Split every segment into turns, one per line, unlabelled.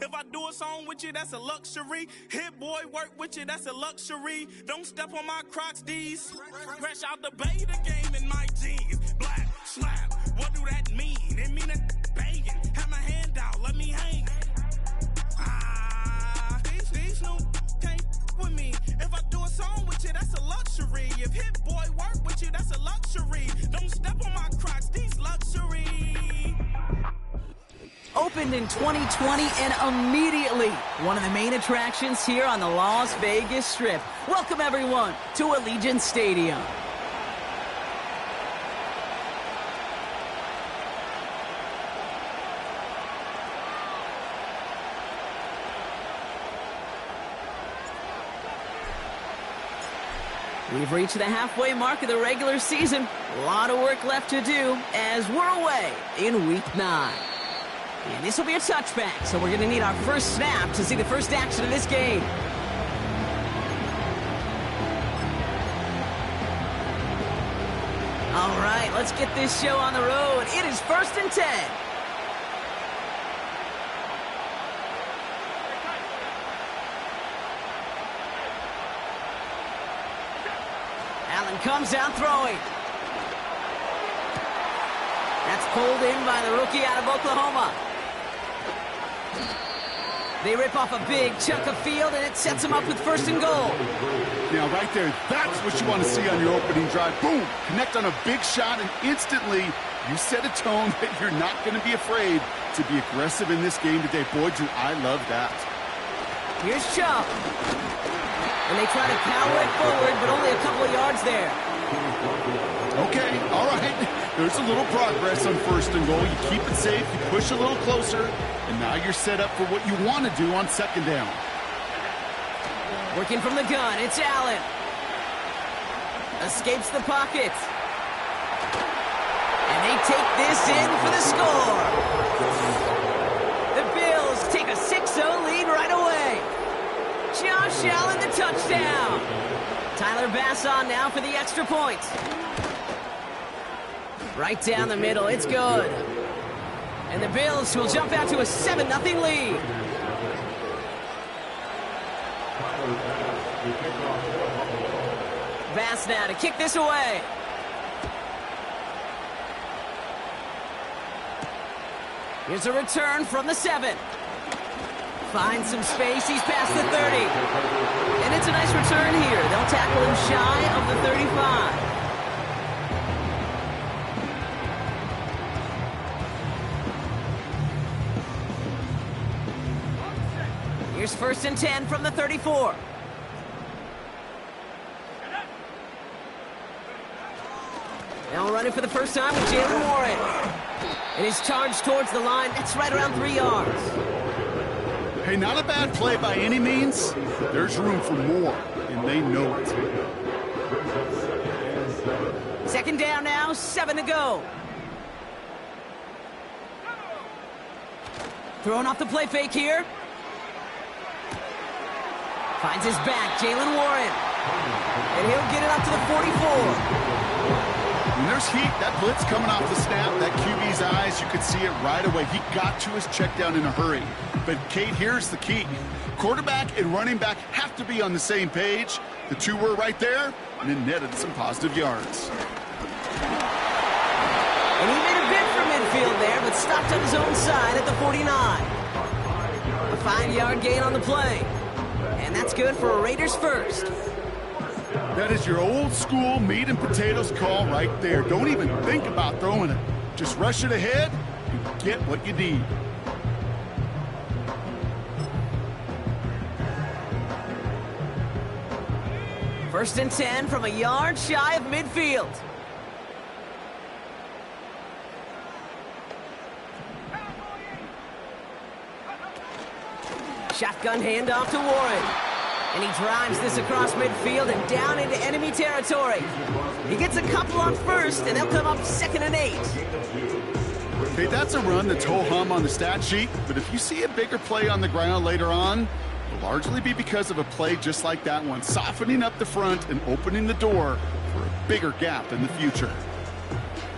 If I do a song with you, that's a luxury. Hit boy, work with you, that's a luxury. Don't step on my Crocs, D's. Fresh out the bay, the game in my jeans. Black, slap, what do that mean? It mean a banging. Have my hand out, let me hang. These no can't with me. If I do a song with you, that's a luxury. If hit boy work with you, that's a luxury. Don't step on my Crocs, these luxury.
Opened in 2020 and immediately one of the main attractions here on the Las Vegas Strip. Welcome everyone to Allegiant Stadium. We've reached the halfway mark of the regular season. A lot of work left to do as we're away in Week 9. And this will be a touchback, so we're going to need our first snap to see the first action of this game. All right, let's get this show on the road. It is 1st and 10. Allen comes out throwing. That's pulled in by the rookie out of Oklahoma. They rip off a big chunk of field, and it sets them up with 1st and goal.
Now, right there, that's what you want to see on your opening drive. Boom! Connect on a big shot, and instantly you set a tone that you're not going to be afraid to be aggressive in this game today. Boy, do I love that.
Here's Chubb. And they try to power it forward, but only a couple of yards there.
Okay, all right. There's a little progress on 1st and goal. You keep it safe, you push a little closer, and now you're set up for what you want to do on 2nd down.
Working from the gun, it's Allen. Escapes the pocket. And they take this in for the score. The Bills take a 6-0 lead right away. Josh Allen, the touchdown. Tyler Bass on now for the extra point. Right down the middle, it's good. And the Bills will jump out to a 7-0 lead. Bass now to kick this away. Here's a return from the 7. Finds some space, he's past the 30. And it's a nice return here. They'll tackle him shy of the 35. Here's 1st and 10 from the 34. Now running for the first time with Jalen Warren. And his charge towards the line, that's right around 3 yards.
Hey, not a bad play by any means. There's room for more, and they know it.
2nd down now, 7 to go. Throwing off the play fake here. Finds his back, Jalen Warren. And he'll get it up to the 44.
When there's heat, that blitz coming off the snap, that QB's eyes, you could see it right away. He got to his check down in a hurry. But, Kate, here's the key. Quarterback and running back have to be on the same page. The two were right there, and it netted some positive yards.
And he made a bid for midfield there, but stopped on his own side at the 49. A 5-yard gain on the play. And that's good for a Raiders first.
That is your old school meat and potatoes call right there. Don't even think about throwing it. Just rush it ahead and get what you need.
First and 10 from a yard shy of midfield. Shotgun handoff to Warren. And he drives this across midfield and down into enemy territory. He gets a couple on first, and they'll come up 2nd and 8.
Okay, that's a run that's ho-hum on the stat sheet, but if you see a bigger play on the ground later on, it'll largely be because of a play just like that one, softening up the front and opening the door for a bigger gap in the future.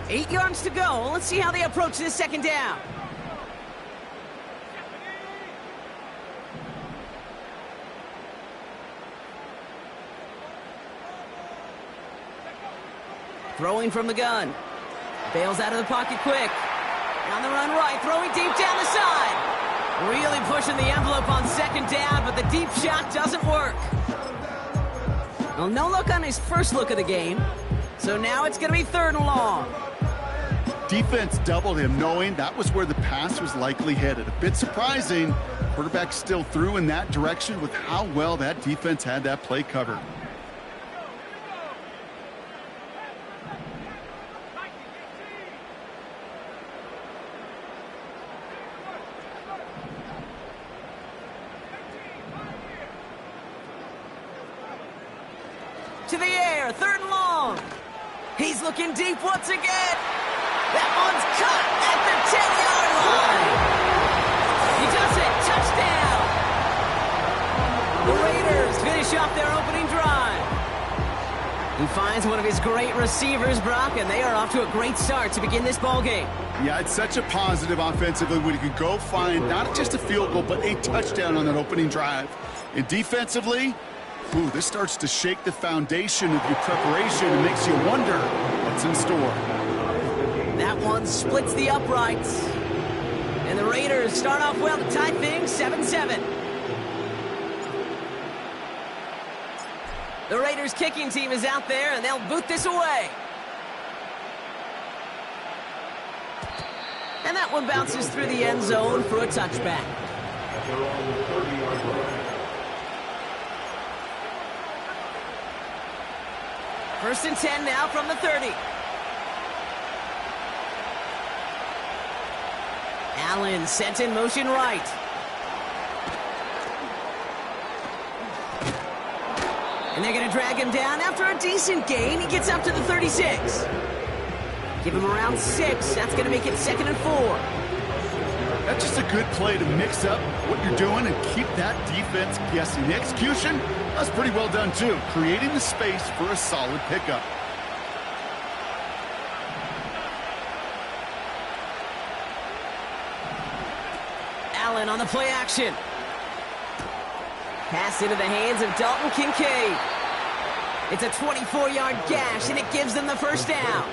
8 yards to go. Let's see how they approach this 2nd down. Throwing from the gun. Bails out of the pocket quick. On the run right, throwing deep down the side. Really pushing the envelope on second down, but the deep shot doesn't work. Well, no look on his first look of the game. So now it's going to be 3rd and long.
Defense doubled him, knowing that was where the pass was likely headed. A bit surprising. Quarterback still threw in that direction with how well that defense had that play covered.
To the air, 3rd and long. He's looking deep once again. That one's caught at the 10-yard line. He does it. Touchdown. The Raiders finish off their opening drive. He finds one of his great receivers, Brock, and they are off to a great start to begin this ball game.
Yeah, it's such a positive offensively when you can go find not just a field goal, but a touchdown on that opening drive. And defensively, this starts to shake the foundation of your preparation and makes you wonder what's in store.
That one splits the uprights. And the Raiders start off well to tie things 7-7. The Raiders kicking team is out there, and they'll boot this away. And that one bounces through the end zone for a touchback. First and 10 now from the 30. Allen sent in motion right. And they're going to drag him down after a decent gain. He gets up to the 36. Give him around 6. That's going to make it 2nd and 4.
That's just a good play to mix up what you're doing and keep that defense guessing. The execution, that's pretty well done too, creating the space for a solid pickup.
Allen on the play action. Pass into the hands of Dalton Kincaid. It's a 24-yard gash, and it gives them the first down.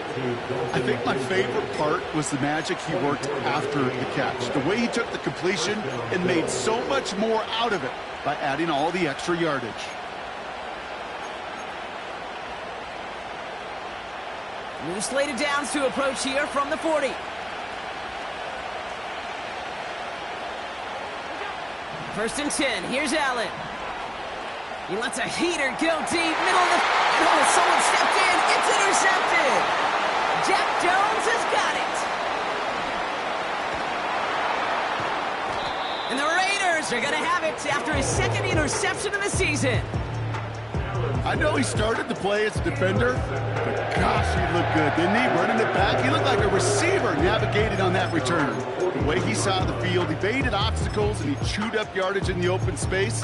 I think my favorite part was the magic he worked after the catch. The way he took the completion and made so much more out of it by adding all the extra yardage.
New slated downs to approach here from the 40. First and 10. Here's Allen. He lets a heater go deep. Middle of the... Oh, someone stepped in. It's intercepted. Jack Jones has got it. And the Raiders are going to have it after his 2nd interception of the season.
I know he started the play as a defender, but gosh, he looked good, didn't he? Running it back, he looked like a receiver navigating on that return. The way he saw the field, evaded obstacles, and he chewed up yardage in the open space.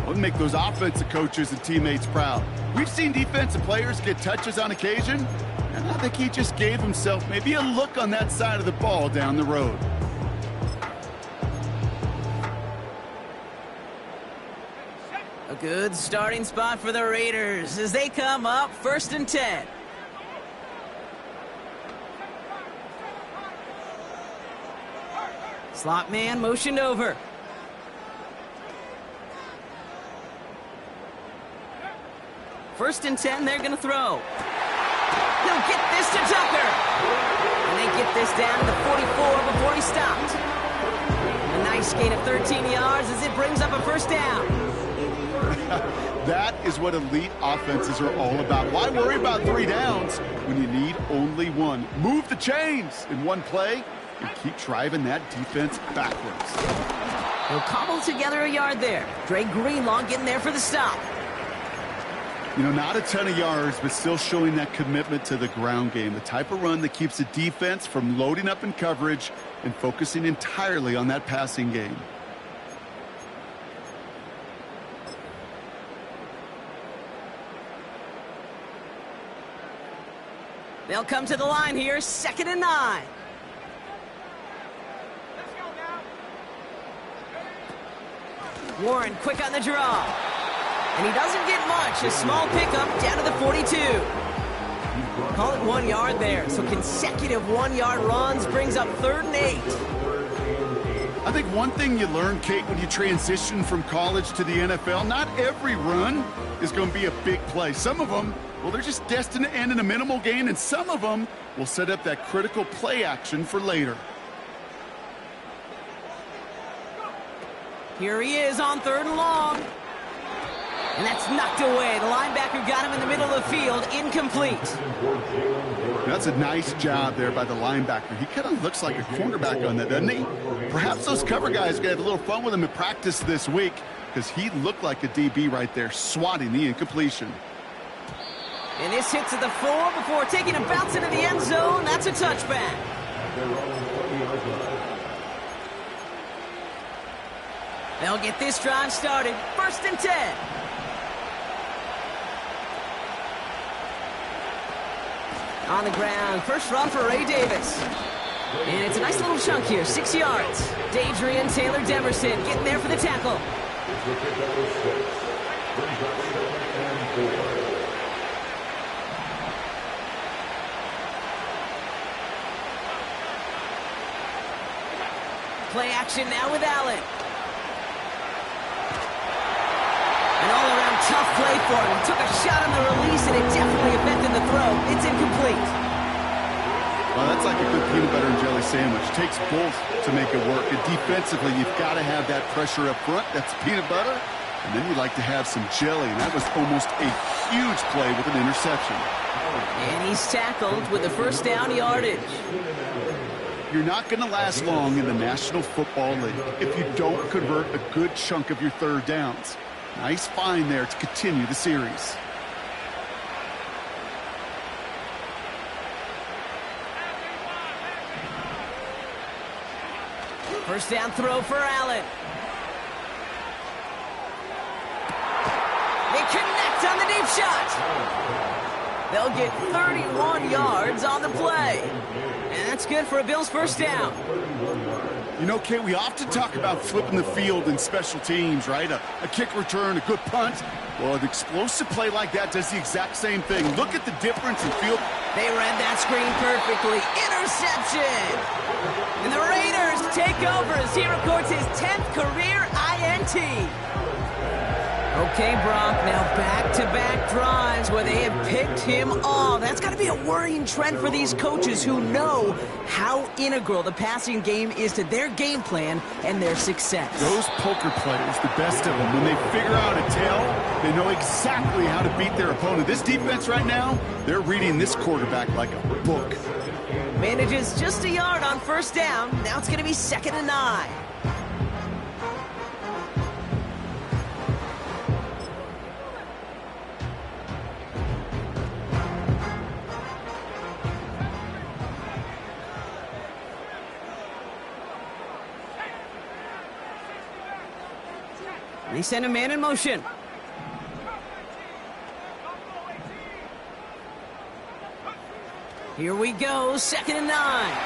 Would make those offensive coaches and teammates proud. We've seen defensive players get touches on occasion, and I think he just gave himself maybe a look on that side of the ball down the road.
A good starting spot for the Raiders as they come up 1st and 10. Slot man motioned over. First and 10, they're going to throw. He'll get this to Tucker. And they get this down to the 44 before he stopped. A nice gain of 13 yards as it brings up a first down.
That is what elite offenses are all about. Why worry about 3 downs when you need only 1? Move the chains in one play and keep driving that defense backwards.
He'll cobble together a yard there. Dre Greenlaw getting there for the stop.
You know, not a ton of yards, but still showing that commitment to the ground game. The type of run that keeps the defense from loading up in coverage and focusing entirely on that passing game.
They'll come to the line here, 2nd and 9. Warren quick on the draw. And he doesn't get much. A small pickup down to the 42. Call it got 1 yard there. So consecutive 1-yard runs brings up 3rd and 8.
I think one thing you learn, Kate, when you transition from college to the NFL, not every run is going to be a big play. Some of them, well, they're just destined to end in a minimal gain, and some of them will set up that critical play action for later.
Here he is on 3rd and long. And that's knocked away. The linebacker got him in the middle of the field. Incomplete.
That's a nice job there by the linebacker. He kind of looks like a cornerback on that, doesn't he? Perhaps those cover guys are going to have a little fun with him in practice this week because he looked like a DB right there, swatting the incompletion.
And this hits at the 4 before taking a bounce into the end zone. That's a touchback. They'll get this drive started. 1st and 10. On the ground, first run for Ray Davis. And it's a nice little chunk here, 6 yards. Dadrian Taylor-Demerson getting there for the tackle. Play action now with Allen. An all-around tough play for him. He took a shot on the release, and it definitely affected the throw. It's incomplete.
Well, that's like a good peanut butter and jelly sandwich. It takes both to make it work. And defensively, you've got to have that pressure up front. That's peanut butter. And then you like to have some jelly. And that was almost a huge play with an interception.
And he's tackled with the first down yardage.
You're not going to last long in the National Football League if you don't convert a good chunk of your 3rd downs. Nice find there to continue the series.
First down throw for Allen. They connect on the deep shot. They'll get 31 yards on the play. And that's good for a Bills first down.
You know, Kate, we often talk about flipping the field in special teams, right? A kick return, a good punt. Well, an explosive play like that does the exact same thing. Look at the difference in field.
They read that screen perfectly. Interception! And the Raiders take over as he records his 10th career INT. Okay, Brock, now back-to-back drives where they have picked him off. That's got to be a worrying trend for these coaches who know how integral the passing game is to their game plan and their success.
Those poker players, the best of them, when they figure out a tell, they know exactly how to beat their opponent. This defense right now, they're reading this quarterback like a book.
Manages just a yard on first down. Now it's going to be 2nd and 9. They send a man in motion. Here we go, 2nd and 9.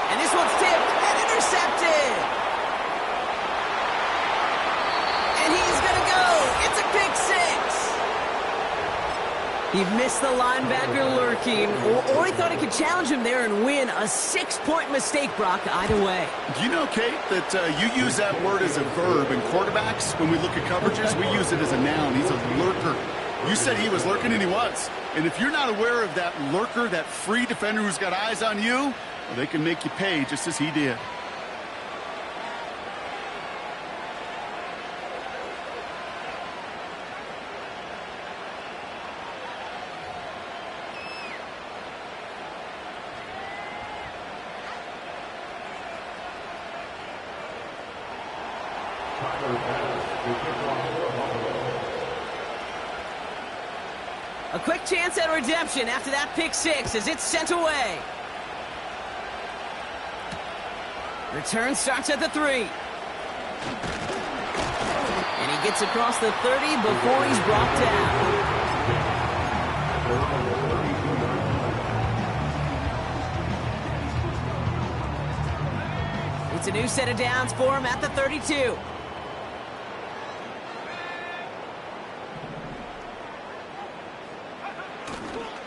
And this one's tipped and intercepted. And he's going to go. It's a pick 6. He missed the linebacker lurking, or he thought he could challenge him there and win. A 6-point mistake, Brock, either way.
Do you know, Kate, that you use that word as a verb in quarterbacks? When we look at coverages, we use it as a noun. He's a lurker. You said he was lurking, and he was. And if you're not aware of that lurker, that free defender who's got eyes on you, well, they can make you pay just as he did.
A quick chance at redemption after that pick 6 as it's sent away. Return starts at the 3. And he gets across the 30 before he's brought down. It's a new set of downs for him at the 32.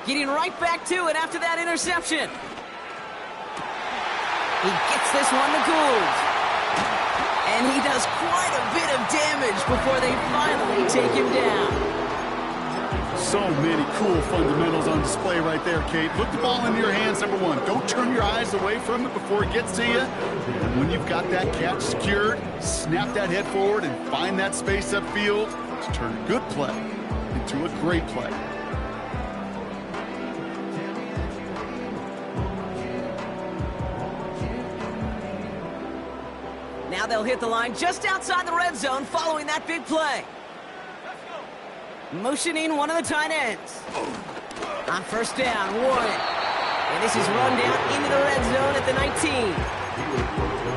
Getting right back to it after that interception. He gets this one to Gould. And he does quite a bit of damage before they finally take him down.
So many cool fundamentals on display right there, Kate. Put the ball into your hands, number one. Don't turn your eyes away from it before it gets to you. And when you've got that catch secured, snap that head forward and find that space upfield to turn a good play into a great play.
Now they'll hit the line just outside the red zone following that big play. Motioning one of the tight ends. On first down, Warren. And this is run down into the red zone at the 19.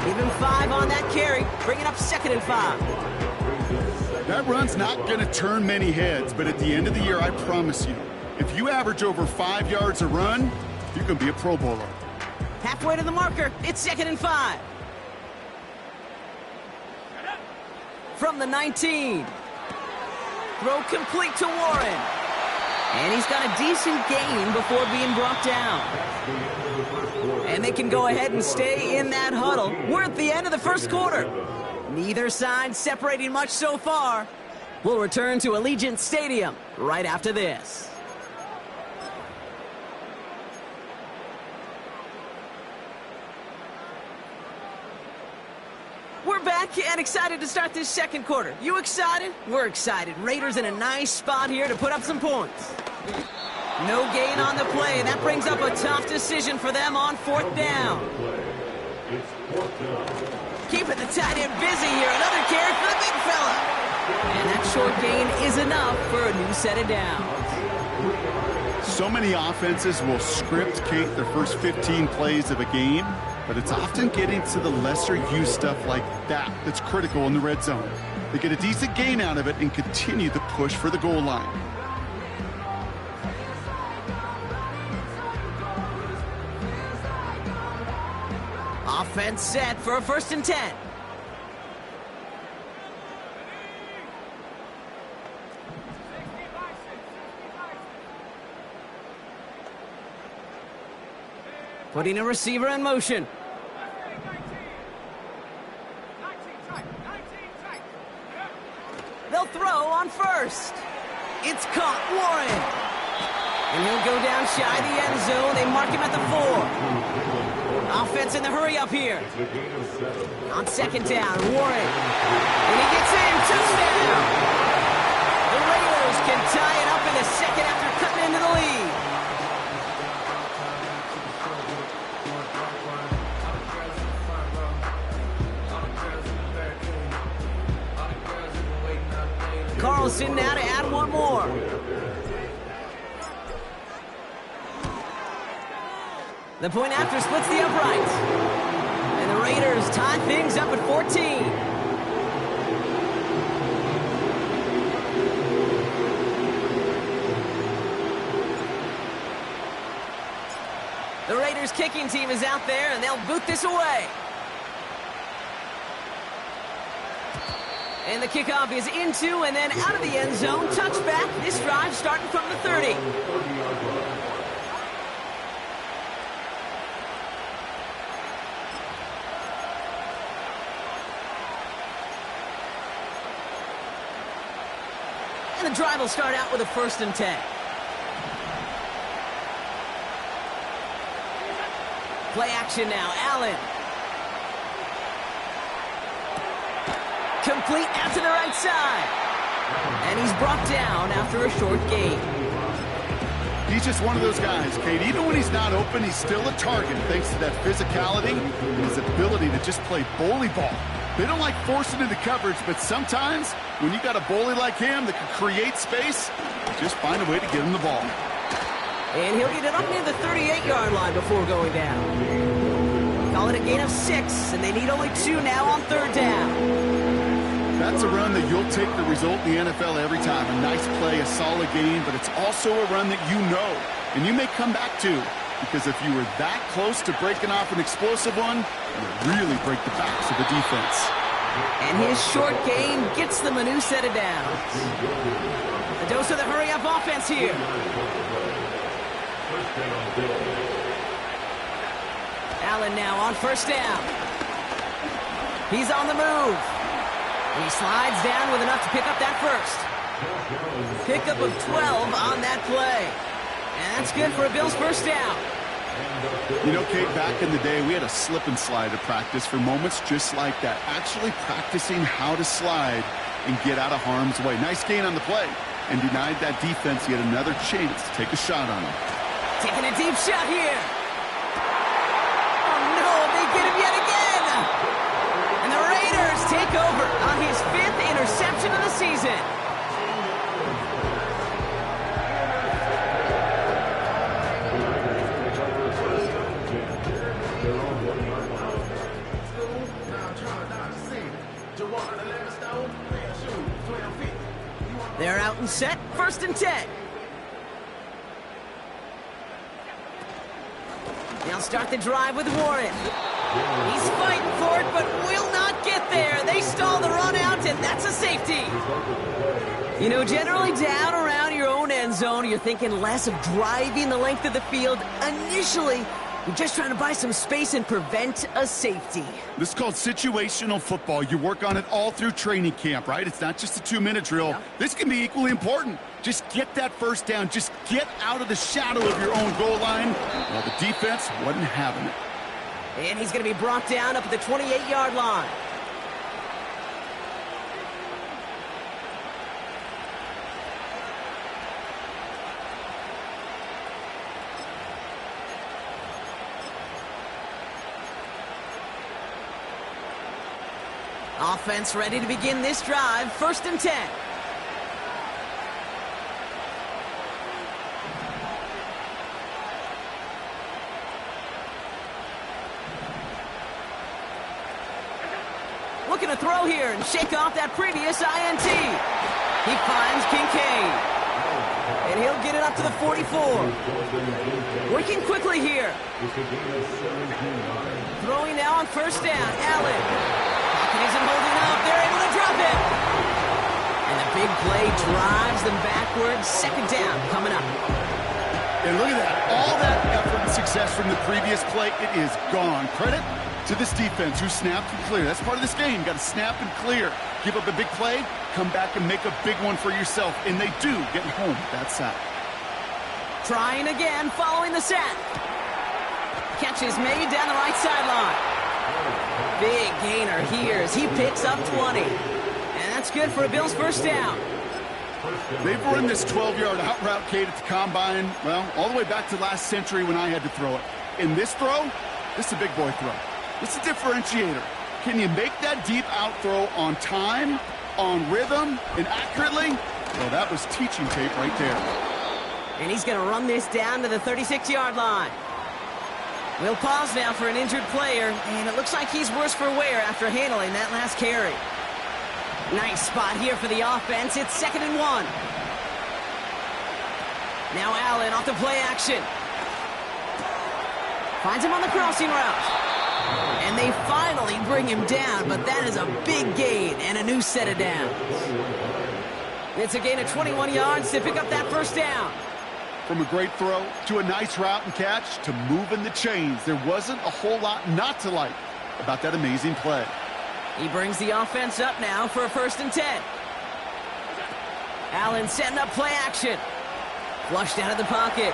Give him 5 on that carry, bringing up 2nd and 5.
That run's not going to turn many heads, but at the end of the year, I promise you, if you average over 5 yards a run, you're going to be a Pro Bowler.
Halfway to the marker, it's 2nd and 5. From the 19. Throw complete to Warren. And he's got a decent gain before being brought down. And they can go ahead and stay in that huddle. We're at the end of the first quarter. Neither side separating much so far. We'll return to Allegiant Stadium right after this. We're back and excited to start this second quarter. You excited? We're excited. Raiders in a nice spot here to put up some points. No gain on the play, and that brings up a tough decision for them on 4th down. Keeping the tight end busy here. Another carry for the big fella. And that short gain is enough for a new set of downs.
So many offenses will script, Kate, their first 15 plays of a game, but it's often getting to the lesser used stuff like that that's critical in the red zone. They get a decent gain out of it and continue the push for the goal line.
Offense set for a 1st and 10. Putting a receiver in motion. They'll throw on 1st. It's caught, Warren. And he'll go down shy of the end zone. They mark him at the 4. Offense in the hurry up here. On 2nd down, Warren. And he gets in, touchdown. The Raiders can tie it up in the second after cutting into the lead. Carlson now to add one more. The point after splits the uprights. And the Raiders tie things up at 14. The Raiders kicking team is out there, and they'll boot this away. And the kickoff is into and then out of the end zone. Touchback. This drive starting from the 30. And the drive will start out with a 1st and 10. Play action now. Allen. Complete out to the right side. And he's brought down after a short gain.
He's just one of those guys, Kate. Even when he's not open, he's still a target thanks to that physicality and his ability to just play bully ball. They don't like forcing into coverage, but sometimes when you got a bully like him that can create space, just find a way to get him the ball.
And he'll get it up near the 38-yard line before going down. Call it a gain of 6, and they need only 2 now on 3rd down.
That's a run that you'll take the result in the NFL every time. A nice play, a solid game, but it's also a run that you know, and you may come back to, because if you were that close to breaking off an explosive one, you really break the backs of the defense.
And his short gain gets them a new set of downs. A dose of the hurry-up offense here. Allen now on first down. He's on the move. He slides down with enough to pick up that first. Pickup of 12 on that play. And that's good for a Bills first down.
You know, Kate, back in the day, we had a slip and slide at practice for moments just like that. Actually practicing how to slide and get out of harm's way. Nice gain on the play. And denied that defense yet another chance to take a shot on him.
Taking a deep shot here. Oh, no, they get him yet again. And the Raiders take over on his 5th interception of the season. They're out and set, 1st and 10. They'll start the drive with Warren. He's fighting for it, but will not get there. They stall the run out, and that's a safety. You know, generally down around your own end zone, you're thinking less of driving the length of the field. Initially, you're just trying to buy some space and prevent a safety.
This is called situational football. You work on it all through training camp, right? It's not just a 2-minute drill.
Yeah.
This can be equally important. Just get that first down. Just get out of the shadow of your own goal line. Well, the defense wasn't having it.
And he's going to be brought down up at the 28-yard line. Offense ready to begin this drive, 1st and 10. Looking to throw here and shake off that previous INT. He finds Kincaid. And he'll get it up to the 44. Working quickly here. Throwing now on first down, Allen. Isn't holding up. They're able to drop it. And the big play drives them backwards. 2nd down coming up.
And look at that. All that effort and success from the previous play, it is gone. Credit to this defense who snapped and cleared. That's part of this game. Got to snap and clear. Give up a big play, come back and make a big one for yourself. And they do get home with that sack.
Trying again following the sack. Catch is made down the right sideline. Big gainer here as he picks up 20. And that's good for a Bills first down.
They've run this 12-yard out route, Kate, at the combine, well, all the way back to last century when I had to throw it. In this throw, this is a big boy throw. This is a differentiator. Can you make that deep out throw on time, on rhythm, and accurately? Well, that was teaching tape right there.
And he's going to run this down to the 36-yard line. We'll pause now for an injured player, and it looks like he's worse for wear after handling that last carry. Nice spot here for the offense. It's 2nd and 1. Now Allen off the play action. Finds him on the crossing route. And they finally bring him down, but that is a big gain and a new set of downs. It's a gain of 21 yards to pick up that first down.
From a great throw to a nice route and catch to moving the chains. There wasn't a whole lot not to like about that amazing play.
He brings the offense up now for a 1st and 10. Allen setting up play action. Flushed out of the pocket.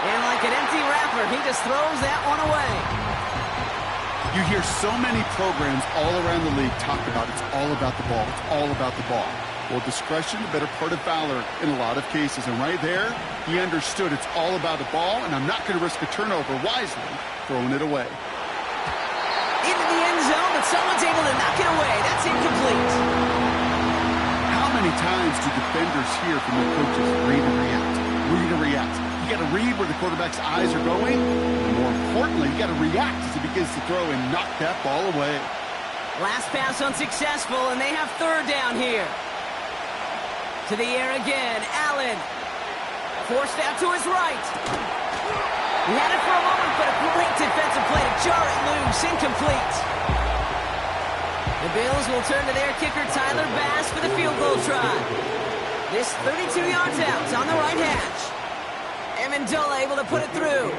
And like an empty wrapper, he just throws that one away.
You hear so many programs all around the league talk about it's all about the ball. It's all about the ball. Well, discretion, the better part of valor in a lot of cases. And right there, he understood it's all about the ball, and I'm not going to risk a turnover wisely, throwing it away.
Into the end zone, but someone's able to knock it away. That's incomplete.
How many times do defenders hear from their coaches, read and react, read and react? You got to read where the quarterback's eyes are going, and more importantly, you got to react as he begins to throw and knock that ball away.
Last pass unsuccessful, and they have 3rd down here. To the air again, Allen. Forced out to his right. He had it for a moment, but a great defensive play to jar it loose. Incomplete. The Bills will turn to their kicker, Tyler Bass, for the field goal try. This 32 yards out on the right hash. Amendola able to put it through.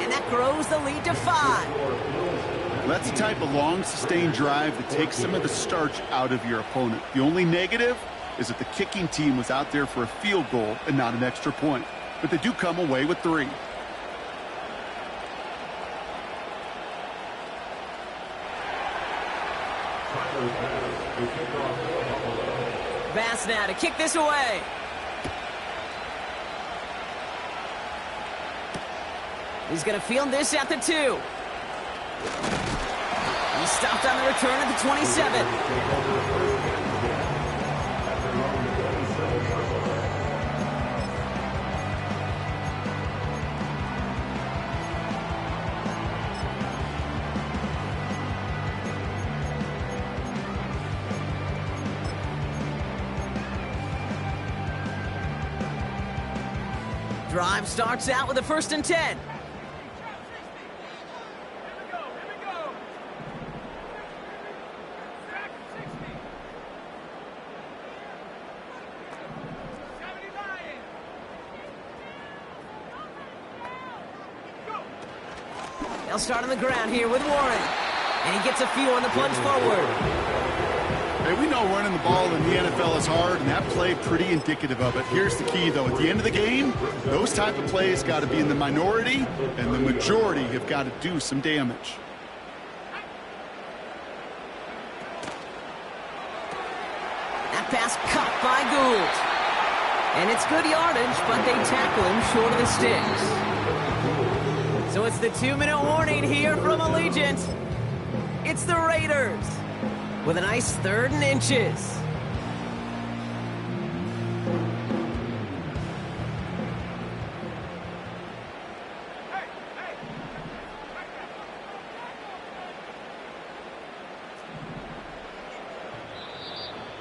And that grows the lead to 5.
That's the type of long, sustained drive that takes some of the starch out of your opponent. The only negative is that the kicking team was out there for a field goal and not an extra point. But they do come away with 3.
Bass now to kick this away. He's going to field this at the 2. He stopped on the return at the 27. Drive starts out with a 1st and 10. They'll start on the ground here with Warren. And he gets a few on the plunge forward.
Hey, we know running the ball in the NFL is hard, and that play pretty indicative of it. Here's the key, though. At the end of the game, those type of plays got to be in the minority, and the majority have got to do some damage.
That pass caught by Gould. And it's good yardage, but they tackle him short of the sticks. So it's the 2-minute warning here from Allegiant. It's the Raiders with a nice 3rd and inches.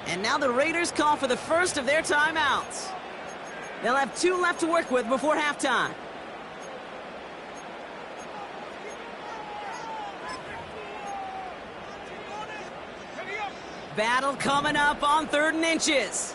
And now the Raiders call for the first of their timeouts. They'll have 2 left to work with before halftime. Battle coming up on 3rd and inches.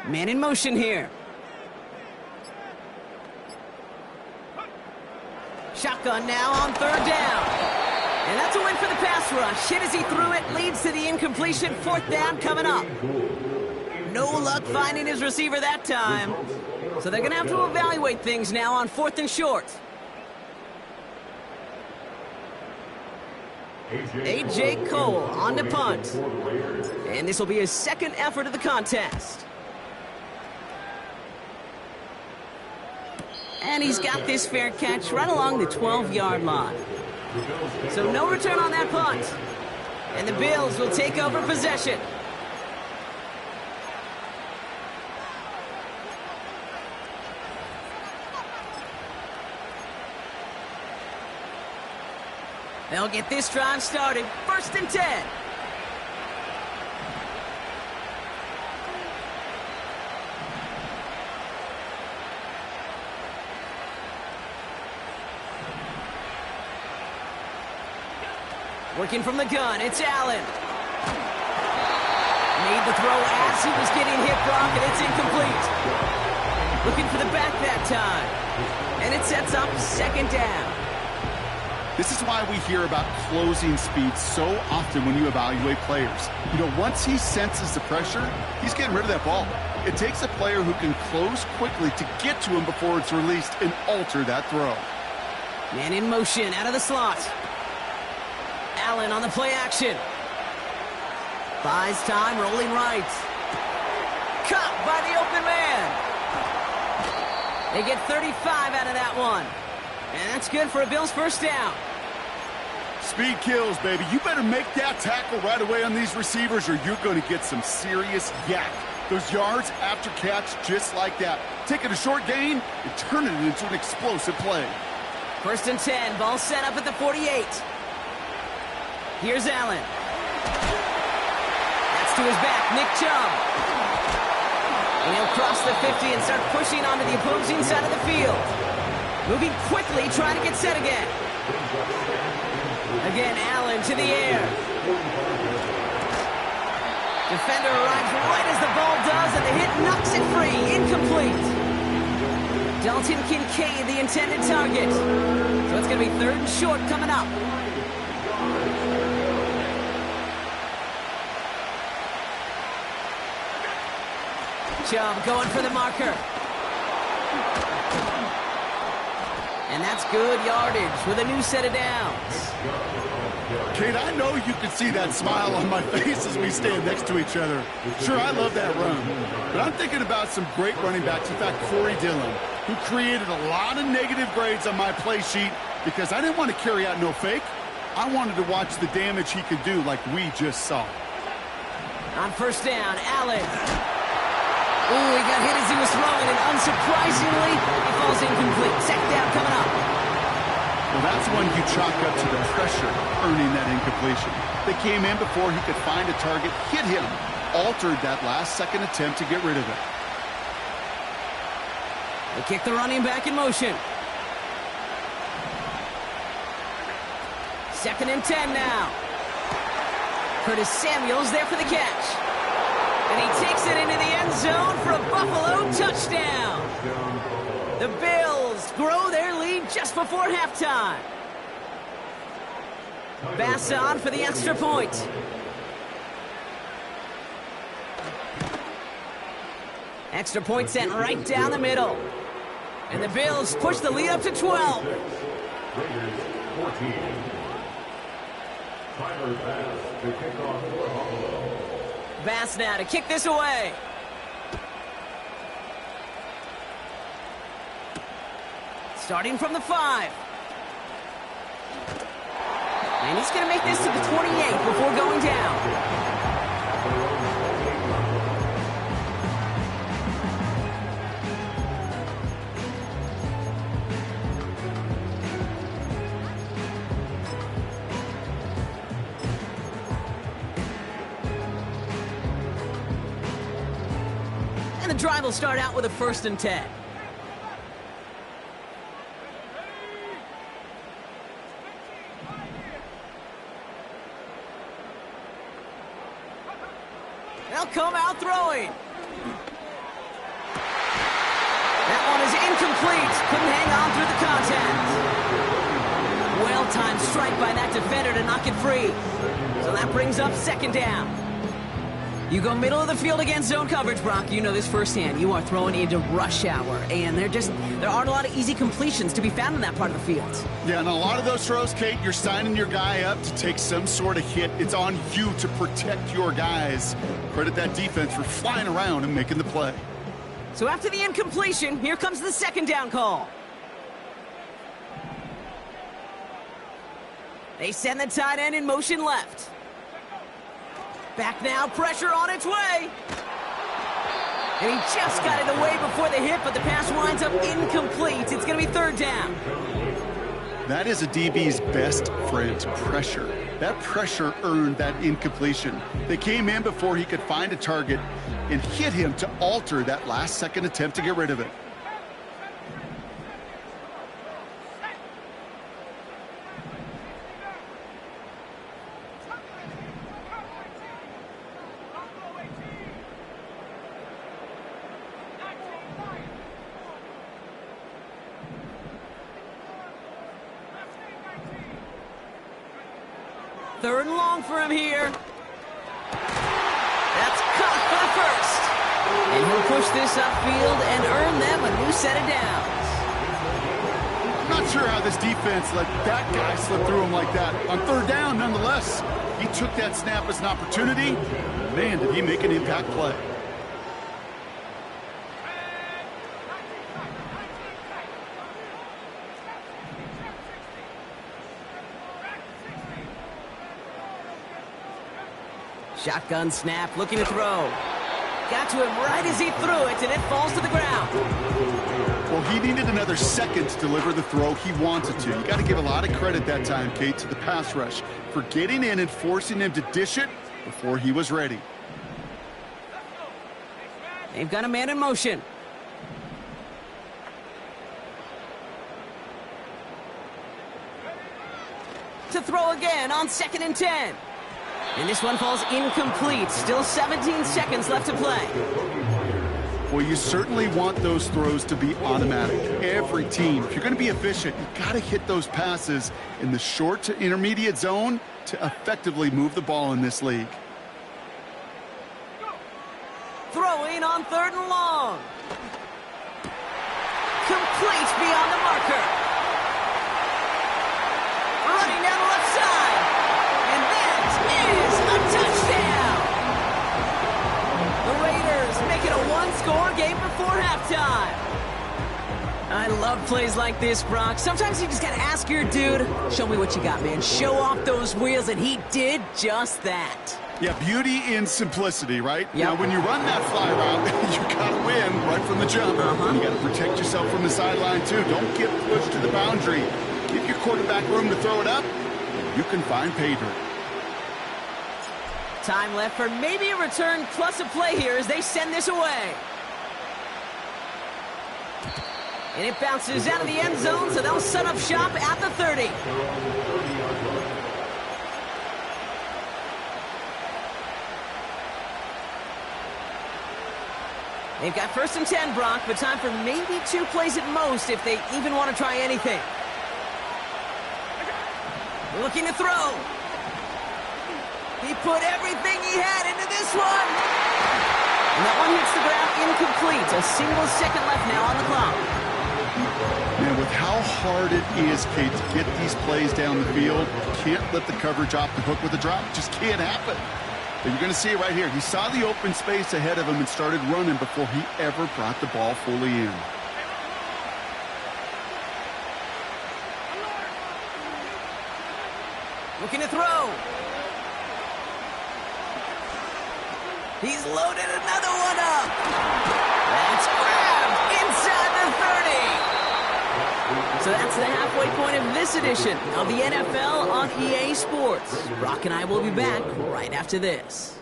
Man in motion here. Shotgun now on 3rd down. And that's a win for the pass rush. Hit as he threw it, leads to the incompletion. 4th down coming up. No luck finding his receiver that time. So they're going to have to evaluate things now on 4th and short. A.J. Cole on to punt. And this will be his 2nd effort of the contest. And he's got this fair catch right along the 12-yard line. So no return on that punt. And the Bills will take over possession. They'll get this drive started. 1st and 10. Working from the gun, it's Allen. Made the throw as he was getting hit, Brock, and it's incomplete. Looking for the back that time. And it sets up 2nd down.
This is why we hear about closing speed so often when you evaluate players. You know, once he senses the pressure, he's getting rid of that ball. It takes a player who can close quickly to get to him before it's released and alter that throw.
Man in motion out of the slot. Allen on the play action. Buys time, rolling right. Caught by the open man. They get 35 out of that one. And that's good for a Bills 1st down.
Speed kills, baby. You better make that tackle right away on these receivers or you're going to get some serious yak. Those yards after catch just like that. Taking a short gain and turning it into an explosive play.
First and 10, ball set up at the 48. Here's Allen. That's to his back, Nick Chubb. And he'll cross the 50 and start pushing onto the opposing side of the field. Moving quickly, trying to get set again. Again, Allen to the air. Defender arrives right as the ball does, and the hit knocks it free. Incomplete. Dalton Kincaid, the intended target. So it's going to be 3rd and short coming up. Chubb going for the marker. And that's good yardage with a new set of downs.
Kate, I know you can see that smile on my face as we stand next to each other. Sure, I love that run. But I'm thinking about some great running backs. In fact, Corey Dillon, who created a lot of negative grades on my play sheet because I didn't want to carry out no fake. I wanted to watch the damage he could do like we just saw.
On first down, Allen. Ooh, he got hit as he was throwing, and unsurprisingly, he falls incomplete. Second down coming up.
Well, that's one you chalk up to the pressure earning that incompletion. They came in before he could find a target, hit him, altered that last-second attempt to get rid of it.
They kick the running back in motion. 2nd and 10 now. Curtis Samuel's there for the catch. And he takes it into the end zone for a Buffalo touchdown. The Bills grow their lead just before halftime. Bass on for the extra point. Extra point sent right down the middle. And the Bills push the lead up to 12. Bass now to kick this away. Starting from the 5. And he's going to make this to the 28 before going down. And the drive will start out with a 1st and 10. They'll come out throwing. That one is incomplete. Couldn't hang on through the contact. Well-timed strike by that defender to knock it free. So that brings up 2nd down. You go middle of the field against zone coverage, Brock. You know this firsthand. You are throwing into rush hour, and there aren't a lot of easy completions to be found in that part of the field.
Yeah, and a lot of those throws, Kate, you're signing your guy up to take some sort of hit. It's on you to protect your guys. Credit that defense for flying around and making the play.
So after the incompletion, here comes the 2nd down call. They send the tight end in motion left. Back now, pressure on its way. And he just got it away before the hit, but the pass winds up incomplete. It's going to be 3rd down.
That is a DB's best friend, pressure. That pressure earned that incompletion. They came in before he could find a target and hit him to alter that last-second attempt to get rid of it.
Third and long for him here. That's caught for the 1st. And he'll push this upfield and earn them a new set of downs.
I'm not sure how this defense let that guy slip through him like that. On 3rd down, nonetheless, he took that snap as an opportunity. Man, did he make an impact play.
Shotgun snap, looking to throw. Got to him right as he threw it, and it falls to the ground.
Well, he needed another second to deliver the throw he wanted to. You got to give a lot of credit that time, Kate, to the pass rush for getting in and forcing him to dish it before he was ready.
They've got a man in motion. To throw again on 2nd and 10. And this one falls incomplete. Still 17 seconds left to play.
Well, you certainly want those throws to be automatic. Every team, if you're going to be efficient, you got to hit those passes in the short to intermediate zone to effectively move the ball in this league.
Throwing on 3rd and long. Complete beyond the marker. Running down the left side. And that is a touchdown. The Raiders make it a one-score game before halftime. I love plays like this, Brock. Sometimes you just got to ask your dude, show me what you got, man. Show off those wheels, and he did just that.
Yeah, beauty in simplicity, right?
Yep.
Now, when you run that fly route, you got to win right from the jump. You got to protect yourself from the sideline, too. Don't get pushed to the boundary. Give your quarterback room to throw it up. You can find pay dirt.
Time left for maybe a return plus a play here as they send this away. And it bounces out of the end zone, so they'll set up shop at the 30. They've got 1st and 10, Brock, but time for maybe 2 plays at most if they even want to try anything. Looking to throw. He put everything he had into this one. And that one hits the ground incomplete. A single second left now on the clock.
Man, with how hard it is, Kate, to get these plays down the field, you can't let the coverage off the hook with a drop. It just can't happen. But you're going to see it right here. He saw the open space ahead of him and started running before he ever brought the ball fully in.
Looking to throw. He's loaded another one up. That's grabbed inside the 30. So that's the halfway point of this edition of the NFL on EA Sports. Brock and I will be back right after this.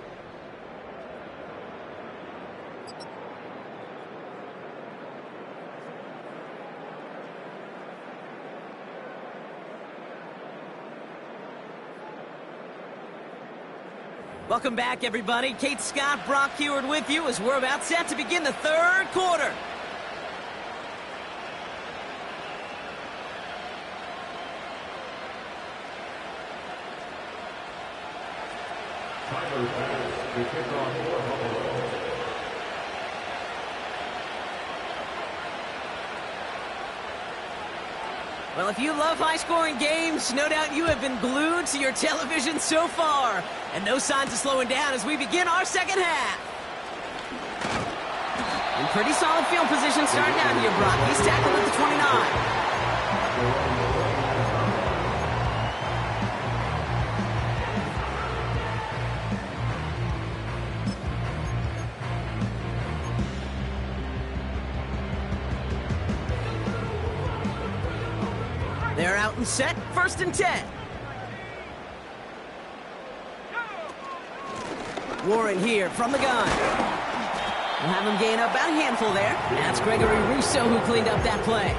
Welcome back, everybody. Kate Scott, Brock Heward with you as we're about set to begin the 3rd quarter. Well, if you love high-scoring games, no doubt you have been glued to your television so far. And no signs of slowing down as we begin our 2nd half. In pretty solid field position starting out here, Brock. He's tackled at the 29. They're out and set, 1st and 10. Warren here from the gun. We'll have him gain up about a handful there. That's Gregory Rousseau who cleaned up that play.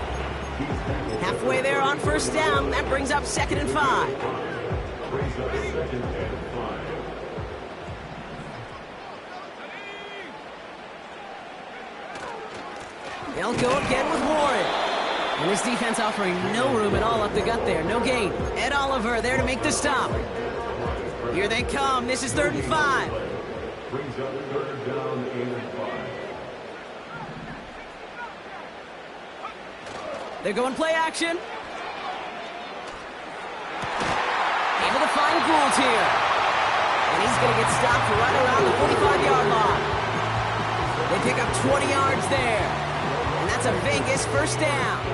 Halfway there on 1st down. That brings up 2nd and 5. They'll go again with Warren. And this defense offering no room at all up the gut there. No gain. Ed Oliver there to make the stop. Here they come. This is 3rd and 5.
Brings up 3rd down and 5.
They're going play action. Able to find Gould here. And he's going to get stopped right around the 45-yard line. They pick up 20 yards there. And that's a Vegas 1st down.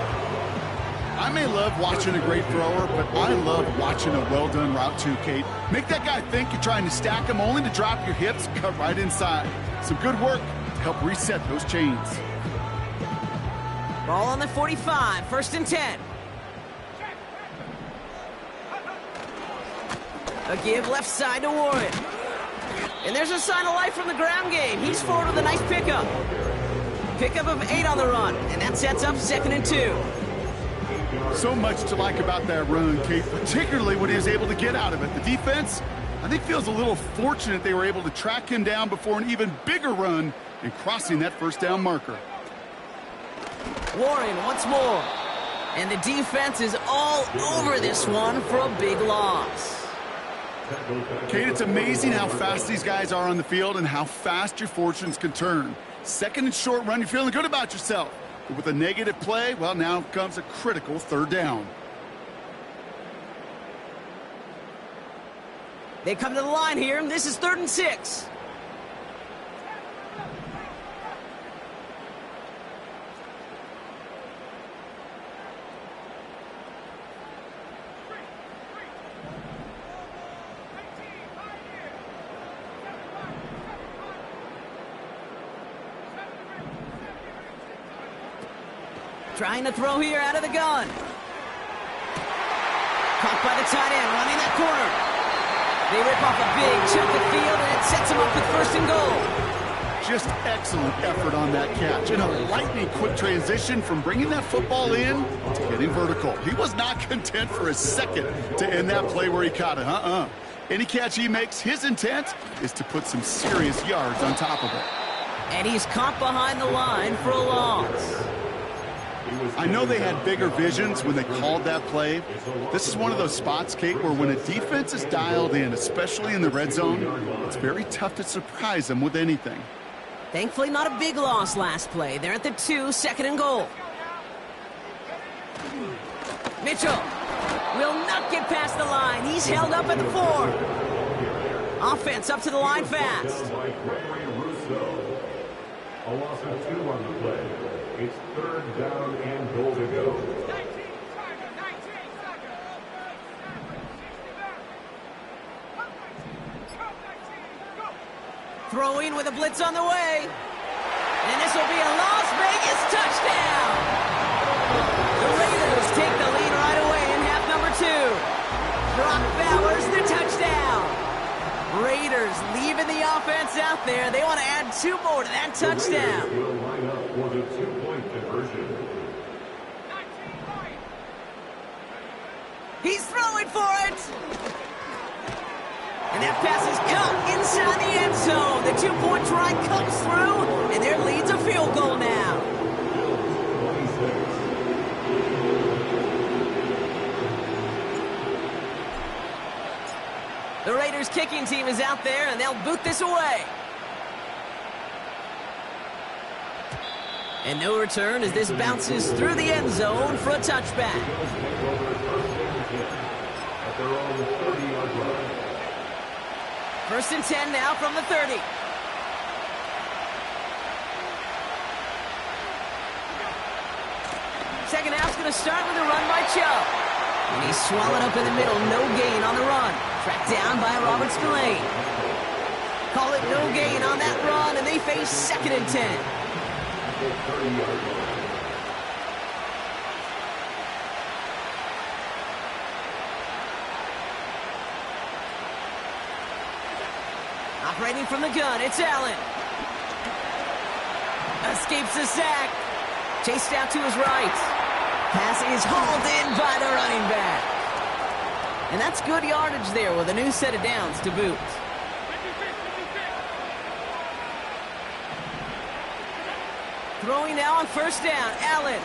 I may love watching a great thrower, but I love watching a well-done route too, Kate. Make that guy think you're trying to stack him only to drop your hips, cut right inside. Some good work to help reset those chains.
Ball on the 45, 1st and 10. A give left side to Warren. And there's a sign of life from the ground game. He's forward with a nice pickup. Pickup of 8 on the run, and that sets up 2nd and 2.
So much to like about that run, Kate, particularly what he was able to get out of it. The defense, I think, feels a little fortunate they were able to track him down before an even bigger run and crossing that 1st down marker.
Warren once more. And the defense is all over this one for a big loss.
Kate, it's amazing how fast these guys are on the field and how fast your fortunes can turn. 2nd and short run, you're feeling good about yourself. But with a negative play, well, now comes a critical 3rd down.
They come to the line here, and this is 3rd and 6. Trying to throw here out of the gun. Caught by the tight end, running that corner. They rip off a big chunk of field, and it sets them up with 1st and goal.
Just excellent effort on that catch. And a lightning quick transition from bringing that football in to getting vertical. He was not content for a second to end that play where he caught it. Any catch he makes, his intent is to put some serious yards on top of it.
And he's caught behind the line for a loss.
I know they had bigger visions when they called that play. This is one of those spots, Kate, where when a defense is dialed in, especially in the red zone, it's very tough to surprise them with anything.
Thankfully, not a big loss last play. They're at the 2, 2nd and goal. Mitchell will not get past the line. He's held up at the 4. Offense up to the line fast.
A loss of 2 on the play. It's 3rd down and goal to go.
Throwing with a blitz on the way. And this will be a Las Vegas touchdown. The Raiders take the lead right away in half number 2. Brock Bowers, the touchdown. Raiders leaving the offense out there. They want to add 2 more to that touchdown.
Will line up for the 2-point conversion.
He's throwing for it. And that pass is caught inside the end zone. The 2-point try comes through, and their lead's a field goal now. The Raiders kicking team is out there, and they'll boot this away. And no return as this bounces through the end zone for a touchback.
At their own 30-yard line.
1st and 10 now from the 30. Second half's going to start with a run by Chubb. And he's swallowed up in the middle. No gain on the run. Tracked down by Robert Spillane. Call it no gain on that run, and they face 2nd and 10. Operating from the gun, it's Allen. Escapes the sack. Chased out to his right. Pass is hauled in by the running back. And that's good yardage there with a new set of downs to boot. Throwing now on 1st down, Allen.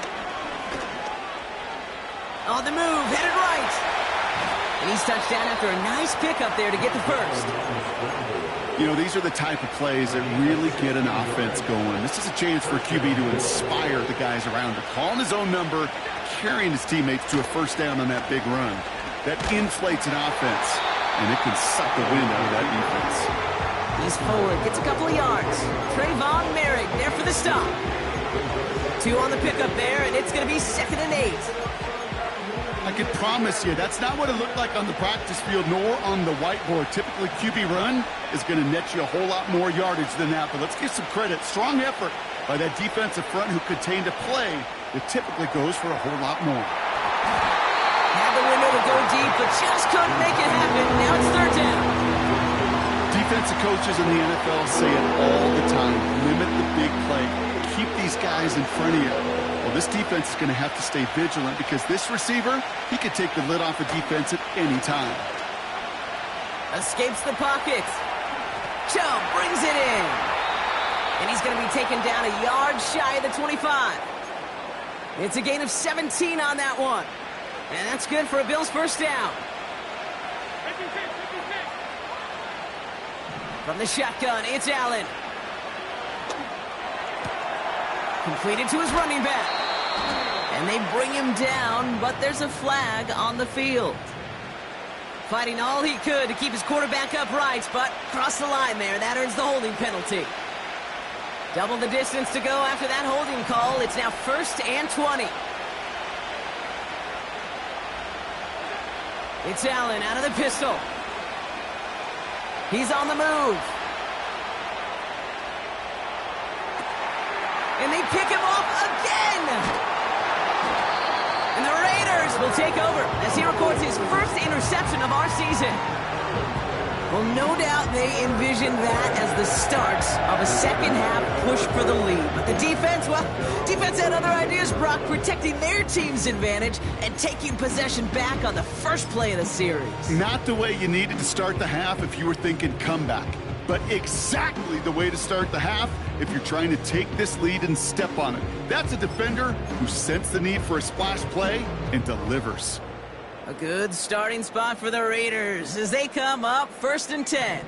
On the move, headed right. And he's touched down after a nice pickup there to get the 1st.
You know, these are the type of plays that really get an offense going. This is a chance for QB to inspire the guys around him. Calling his own number, carrying his teammates to a 1st down on that big run. That inflates an offense, and it can suck the wind out of that defense.
He's forward, gets a couple of yards. Trayvon Merrick there for the stop. 2 on the pickup there, and it's going to be 2nd and 8.
I can promise you, that's not what it looked like on the practice field, nor on the whiteboard. Typically, QB run is going to net you a whole lot more yardage than that. But let's give some credit. Strong effort by that defensive front who contained a play It typically goes for a whole lot more.
Had the window to go deep, but just couldn't make it happen. Now it's third down.
Defensive coaches in the NFL say it all the time. Limit the big play. Keep these guys in front of you. Well, this defense is going to have to stay vigilant because this receiver, he could take the lid off a defense at any time.
Escapes the pocket. Chubb brings it in. And he's going to be taken down a yard shy of the 25. It's a gain of 17 on that one. And that's good for a Bills first down. From the shotgun, it's Allen. Completed to his running back. And they bring him down, but there's a flag on the field. Fighting all he could to keep his quarterback upright, but crossed the line there. That earns the holding penalty. Double the distance to go after that holding call. It's now 1st and 20. It's Allen out of the pistol. He's on the move. And they pick him off again. And the Raiders will take over as he records his first interception of our season. Well, no doubt they envisioned that as the start of a second-half push for the lead. But the defense, well, defense had other ideas, Brock, protecting their team's advantage and taking possession back on the first play of the series.
Not the way you needed to start the half if you were thinking comeback, but exactly the way to start the half if you're trying to take this lead and step on it. That's a defender who sensed the need for a splash play and delivers.
A good starting spot for the Raiders as they come up 1st and 10.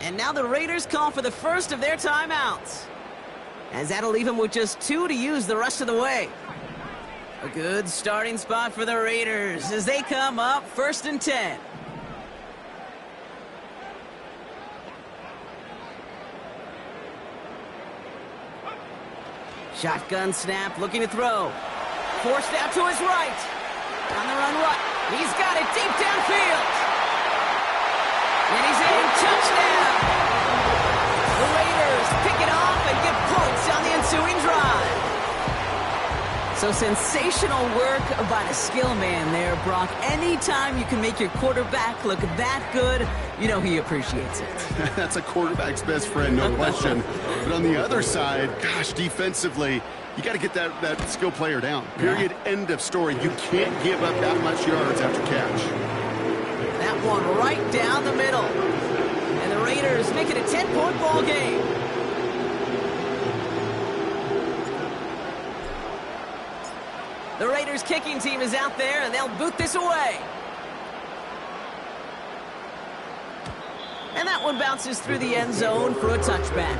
And now the Raiders call for the first of their timeouts, as that'll leave them with just 2 to use the rest of the way. A good starting spot for the Raiders as they come up 1st and 10. Shotgun snap, looking to throw. Forced out to his right. On the run right. He's got it deep downfield. And he's in. Touchdown. The Raiders pick it off and get points on the ensuing drive. So sensational work by the skill man there, Brock. Anytime you can make your quarterback look that good, you know he appreciates it.
That's a quarterback's best friend, no question. But on the other side, gosh, defensively, you got to get that skill player down. Period. Yeah. End of story. You can't give up that much yards after catch.
That one right down the middle. And the Raiders make it a 10-point ball game. The Raiders kicking team is out there, and they'll boot this away. And that one bounces through the end zone for a touchback.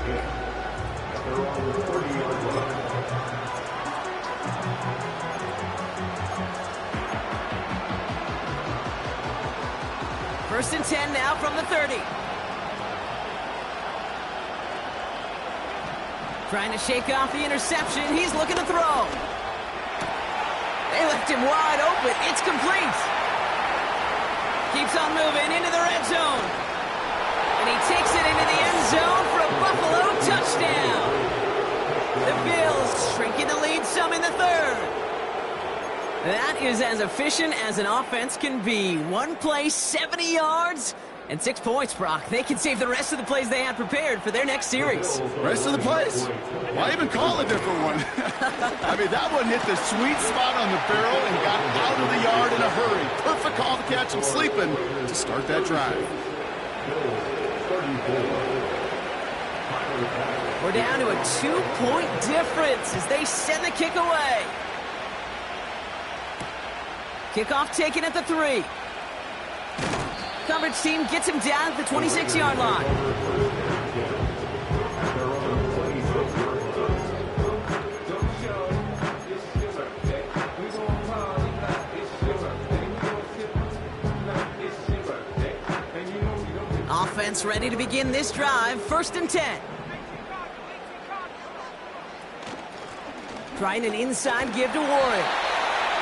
First and 10 now from the 30. Trying to shake off the interception. He's looking to throw. They left him wide open. It's complete. Keeps on moving into the red zone. And he takes it into the end zone for a Buffalo touchdown. The Bills shrinking the lead some in the third. That is as efficient as an offense can be. One play, 70 yards, and 6 points, Brock. They can save the rest of the plays they had prepared for their next series.
Rest of the plays? Why even call a different one? I mean, that one hit the sweet spot on the barrel and got out of the yard in a hurry. Perfect call to catch him sleeping to start that drive.
We're down to a 2-point difference as they send the kick away. Kickoff taken at the 3. Coverage team gets him down at the 26-yard line. Offense ready to begin this drive. First and 10. Trying an inside give to Warren.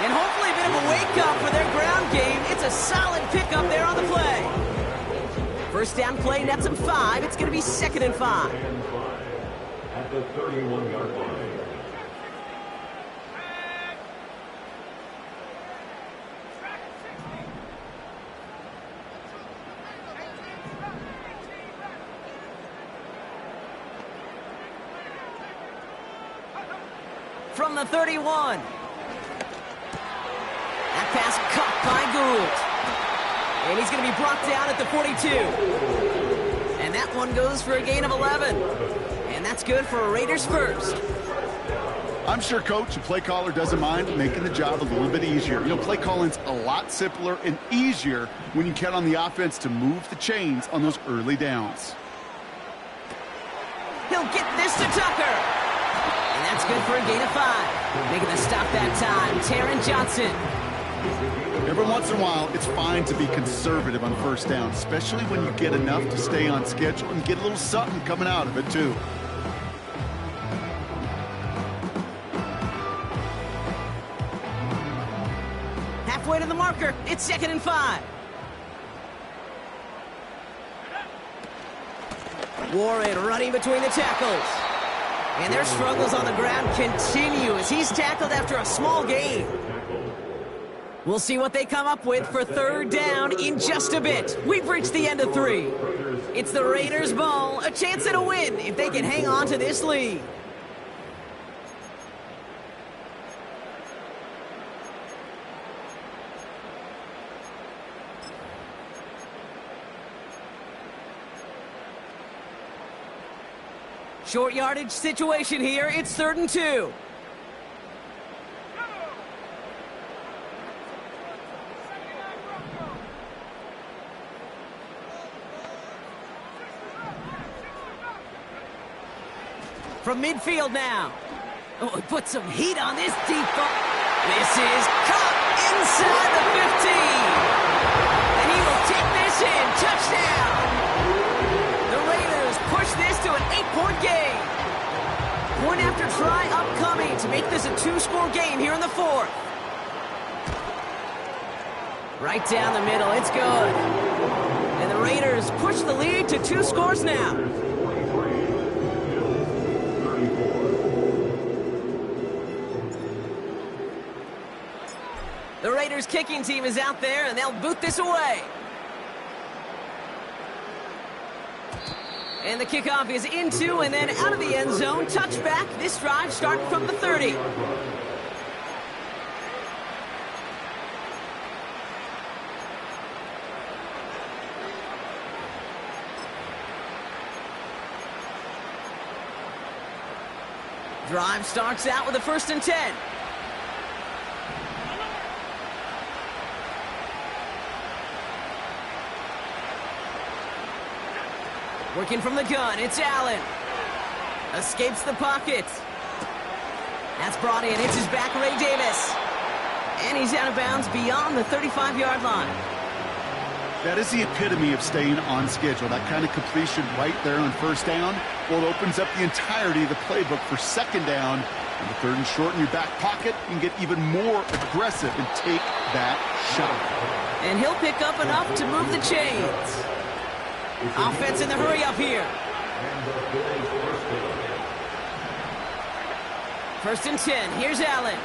And hopefully a bit of a wake-up for their ground game. It's a solid pickup there on the play. First down play nets him 5. It's going to be 2nd and 5.
At the 31-yard line.
From the 31. That pass caught by Gould. And he's going to be brought down at the 42. And that one goes for a gain of 11. And that's good for a Raiders first.
I'm sure coach and play caller doesn't mind making the job a little bit easier. You know, play calling's a lot simpler and easier when you count on the offense to move the chains on those early downs.
He'll get this to Tucker. And that's good for a gain of 5. Making the stop that time, Taron Johnson.
Every once in a while, it's fine to be conservative on first down, especially when you get enough to stay on schedule and get a little something coming out of it, too.
Halfway to the marker, it's 2nd and 5. Warren running between the tackles. And their struggles on the ground continue as he's tackled after a small gain. We'll see what they come up with for 3rd down in just a bit. We've reached the end of 3. It's the Raiders' ball, a chance at a win if they can hang on to this lead. Short yardage situation here. It's 3rd and 2. From midfield now. Oh, he put some heat on this deep ball. This is caught inside the 15. And he will take this in. Touchdown. The Raiders push this to an 8-point game. Point after try upcoming to make this a 2-score game here in the 4th. Right down the middle. It's good. And the Raiders push the lead to 2 scores now. The Raiders kicking team is out there, and they'll boot this away. And the kickoff is into and then out of the end zone. Touchback. This drive starting from the 30. Drive starts out with a 1st and 10. Working from the gun, it's Allen. Escapes the pocket. That's brought in, it's his back, Ray Davis. And he's out of bounds beyond the 35-yard line.
That is the epitome of staying on schedule. That kind of completion right there on 1st down. Well, it opens up the entirety of the playbook for 2nd down. And the 3rd and short in your back pocket, you can get even more aggressive and take that shot.
And he'll pick up enough to move the chains. Offense in the hurry up here. 1st and 10. Here's Allen.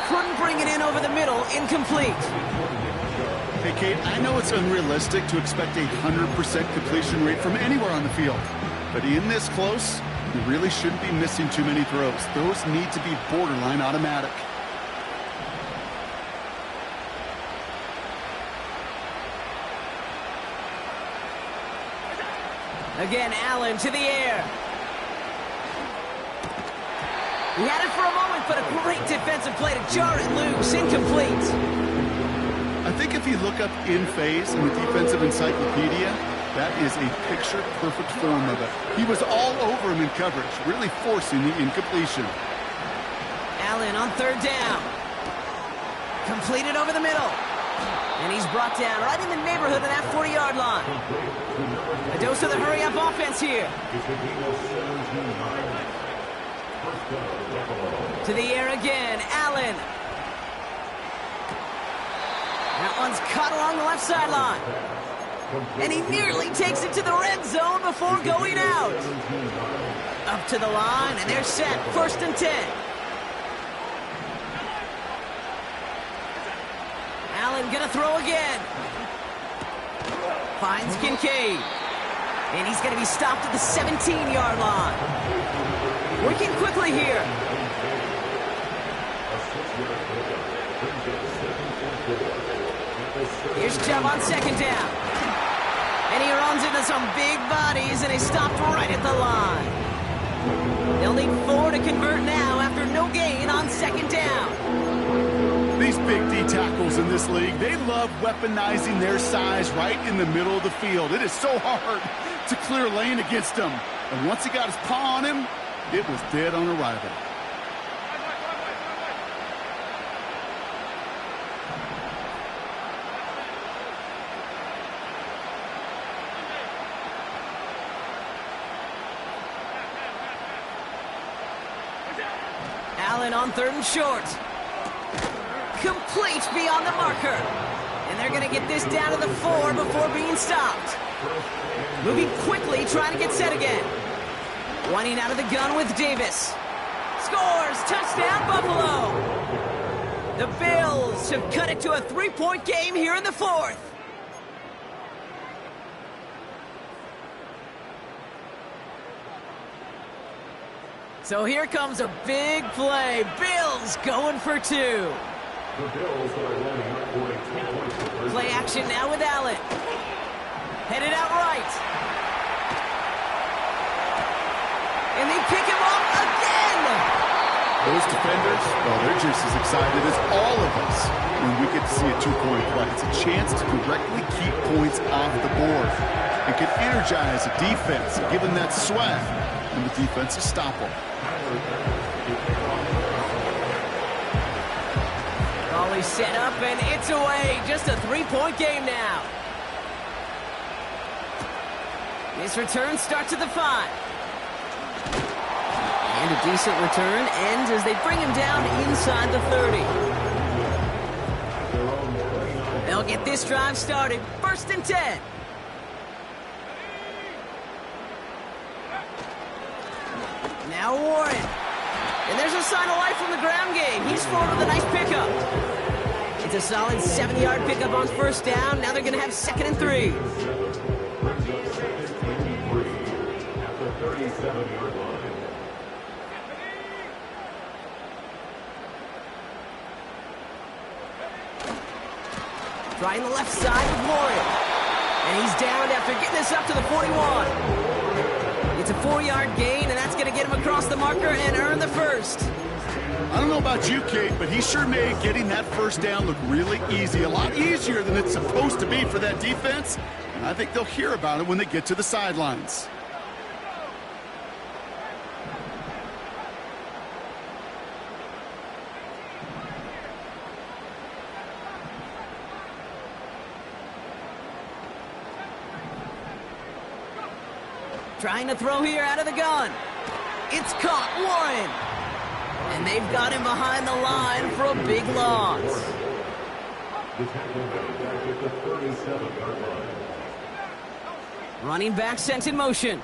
Couldn't bring it in over the middle. Incomplete.
Hey, Kate, I know it's unrealistic to expect a 100% completion rate from anywhere on the field. But in this close, you really shouldn't be missing too many throws. Those need to be borderline automatic.
Again, Allen to the air. He had it for a moment, but a great defensive play to jar it loose. Incomplete.
I think if you look up in phase in the defensive encyclopedia, that is a picture-perfect form of it. He was all over him in coverage, really forcing the incompletion.
Allen on 3rd down. Completed over the middle. And he's brought down right in the neighborhood of that 40-yard line. A dose of the hurry-up offense here. To the air again, Allen. That one's caught along the left sideline. And he nearly takes it to the red zone before going out. Up to the line, and they're set. 1st and 10. Allen gonna throw again. Finds Kincaid. And he's gonna be stopped at the 17-yard line. Working quickly here. Here's Chubb on 2nd down. And he runs into some big bodies, and he's stopped right at the line. They'll need 4 to convert now after no gain on 2nd down.
These big D tackles in this league, they love weaponizing their size right in the middle of the field. It is so hard to clear lane against them. And once he got his paw on him, it was dead on arrival.
Allen on 3rd and short. Complete beyond the marker. And they're going to get this down to the 4 before being stopped. Moving quickly, trying to get set again. Winding out of the gun with Davis. Scores! Touchdown, Buffalo! The Bills have cut it to a 3-point game here in the 4th. So here comes a big play. Bills going for 2. Play action now with Allen. Headed out right. And they pick him up again.
Those defenders, well, they're just as excited as all of us when we get to see a 2-point play. It's a chance to directly keep points off the board. It can energize a defense, give them that swag, and the defense is stoppable.
Raleigh set up, and it's away. Just a 3-point game now. This return starts at the 5. And a decent return ends as they bring him down inside the 30. They'll get this drive started. 1st and 10. Now Warren. And there's a sign of life from the ground game. He's forward with a nice pickup. It's a solid 7-yard pickup on 1st down. Now they're going to have 2nd and 3. Trying the left side with Warren. And he's downed after getting this up to the 41. It's a 4-yard gain, and that's going to get him across the marker and earn the 1st.
I don't know about you, Kate, but he sure made getting that 1st down look really easy. A lot easier than it's supposed to be for that defense. And I think they'll hear about it when they get to the sidelines.
Trying to throw here out of the gun. It's caught, Warren. And they've got him behind the line for a big loss. Running back sent in motion.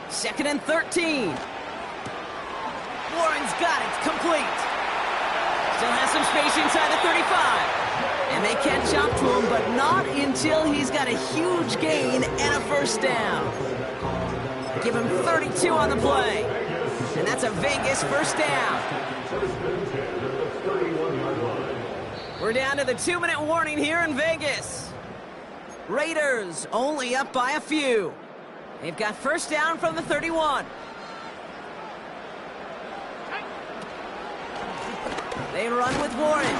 Second and 13. Warren's got it. Complete. Still has some space inside the 35. And they catch up to him, but not until he's got a huge gain and a 1st down. Give him 32 on the play. And that's a Vegas 1st down. We're down to the 2-minute warning here in Vegas. Raiders only up by a few. They've got 1st down from the 31. They run with Warren.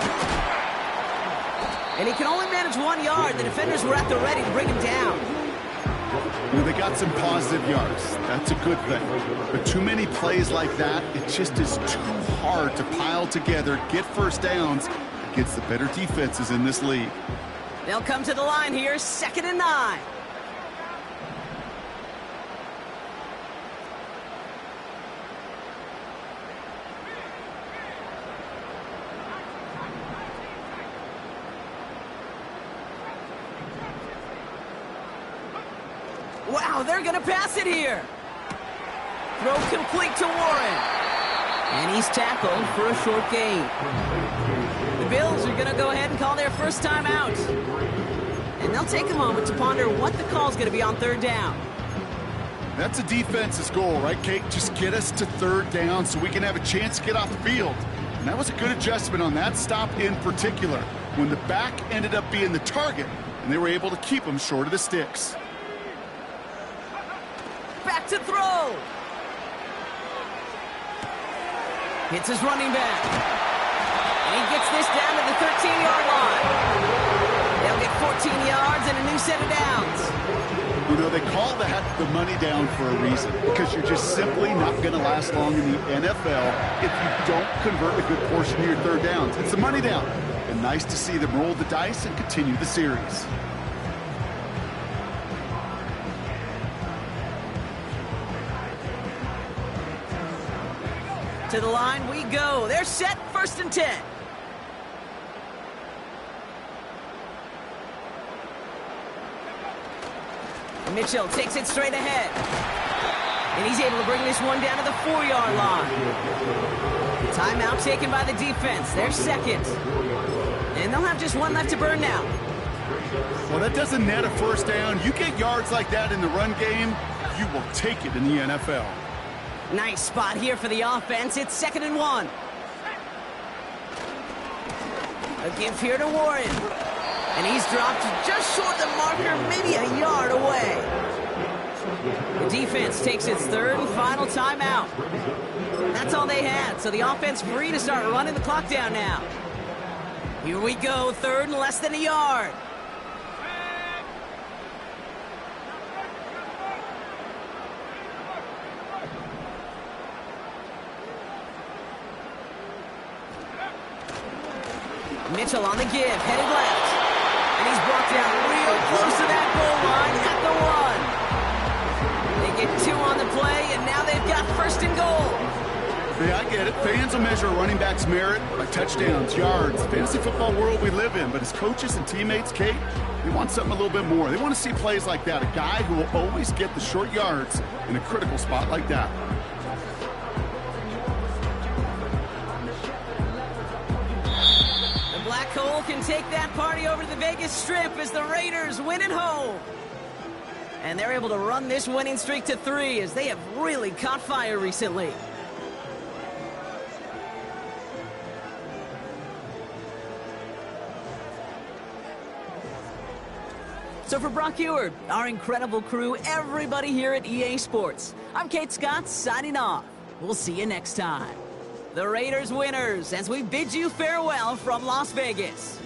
And he can only manage 1 yard. The defenders were at the ready to bring him down.
You know, they got some positive yards. That's a good thing. But too many plays like that, it just is too hard to pile together, get 1st downs, against the better defenses in this league.
They'll come to the line here, 2nd and 9. Wow, they're going to pass it here. Throw complete to Warren. And he's tackled for a short gain. The Bills are going to go ahead and call their first time out. And they'll take a moment to ponder what the call is going to be on 3rd down.
That's a defense's goal, right, Kate? Just get us to 3rd down so we can have a chance to get off the field. And that was a good adjustment on that stop in particular, when the back ended up being the target, and they were able to keep him short of the sticks.
Back to throw. Hits his running back. And he gets this down to the 13-yard line. They'll get 14 yards and a new set of downs.
You know, they call that the money down for a reason, because you're just simply not going to last long in the NFL if you don't convert a good portion of your 3rd downs. It's the money down. And nice to see them roll the dice and continue the series.
To the line we go. They're set, 1st and 10. Mitchell takes it straight ahead. And he's able to bring this one down to the 4-yard line. Timeout taken by the defense. They're 2nd. And they'll have just one left to burn now.
Well, that doesn't net a 1st down. You get yards like that in the run game, you will take it in the NFL.
Nice spot here for the offense. It's 2nd and 1. A give here to Warren. And he's dropped just short of the marker, maybe a yard away. The defense takes its 3rd and final timeout. That's all they had, so the offense free to start running the clock down now. Here we go, 3rd and less than a yard. Mitchell on the give, headed left. And he's brought down real close to that goal line at the 1. They get 2 on the play, and now they've got 1st and goal.
Yeah, I get it. Fans will measure a running back's merit by touchdowns, yards, the fantasy football world we live in. But as coaches and teammates, Kate, they want something a little bit more. They want to see plays like that, a guy who will always get the short yards in a critical spot like that.
Black Hole can take that party over to the Vegas Strip as the Raiders win at home. And they're able to run this winning streak to 3 as they have really caught fire recently. So for Brock Eward, our incredible crew, everybody here at EA Sports, I'm Kate Scott signing off. We'll see you next time. The Raiders winners as we bid you farewell from Las Vegas.